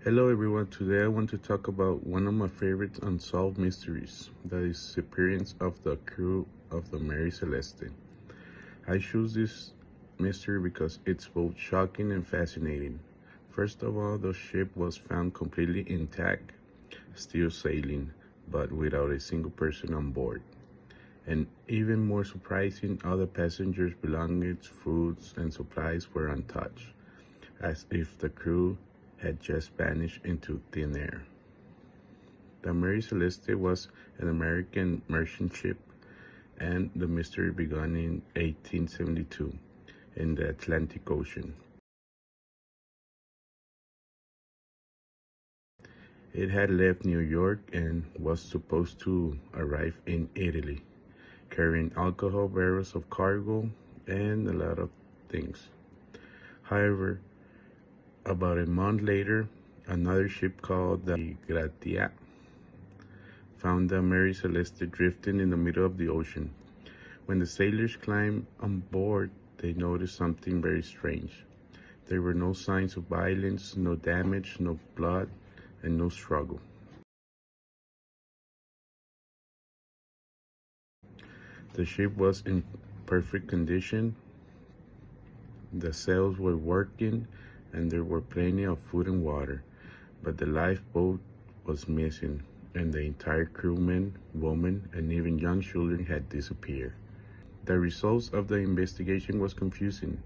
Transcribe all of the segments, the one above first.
Hello everyone, today I want to talk about one of my favorite unsolved mysteries, the disappearance of the crew of the Mary Celeste. I choose this mystery because it's both shocking and fascinating. First of all, the ship was found completely intact, still sailing, but without a single person on board. And even more surprising, all the passengers' belongings, foods, and supplies were untouched, as if the crew had just vanished into thin air. The Mary Celeste was an American merchant ship, and the mystery began in 1872 in the Atlantic Ocean. It had left New York and was supposed to arrive in Italy, carrying alcohol, barrels of cargo, and a lot of things. However, about a month later, another ship called the Gratia found the Mary Celeste drifting in the middle of the ocean. When the sailors climbed on board, they noticed something very strange. There were no signs of violence, no damage, no blood, and no struggle. The ship was in perfect condition, the sails were working, and there were plenty of food and water, but the lifeboat was missing, and the entire crewmen, women, and even young children had disappeared. The results of the investigation was confusing.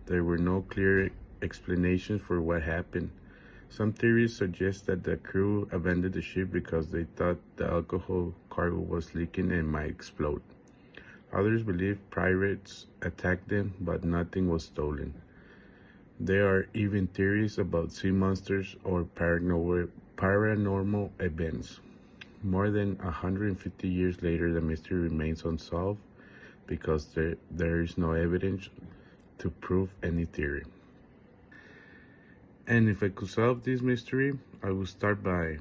There were no clear explanations for what happened. Some theories suggest that the crew abandoned the ship because they thought the alcohol cargo was leaking and might explode. Others believe pirates attacked them, but nothing was stolen. There are even theories about sea monsters or paranormal events. More than 150 years later, the mystery remains unsolved because there is no evidence to prove any theory. And if I could solve this mystery, I would start by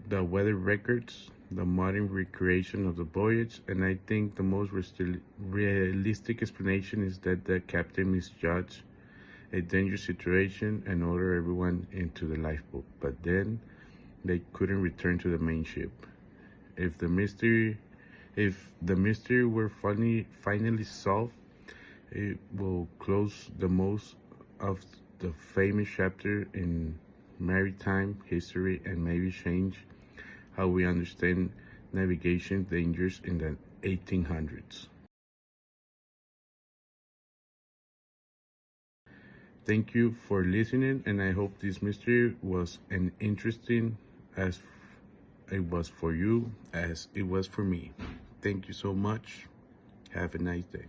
the weather records, the modern recreation of the voyage, and I think the most realistic explanation is that the captain misjudged a dangerous situation and ordered everyone into the lifeboat, but then they couldn't return to the main ship. If the mystery were finally solved, it will close the most of the famous chapter in maritime history and maybe change how we understand navigation dangers in the 1800s. Thank you for listening, and I hope this mystery was as interesting as it was for you as it was for me. Thank you so much. Have a nice day.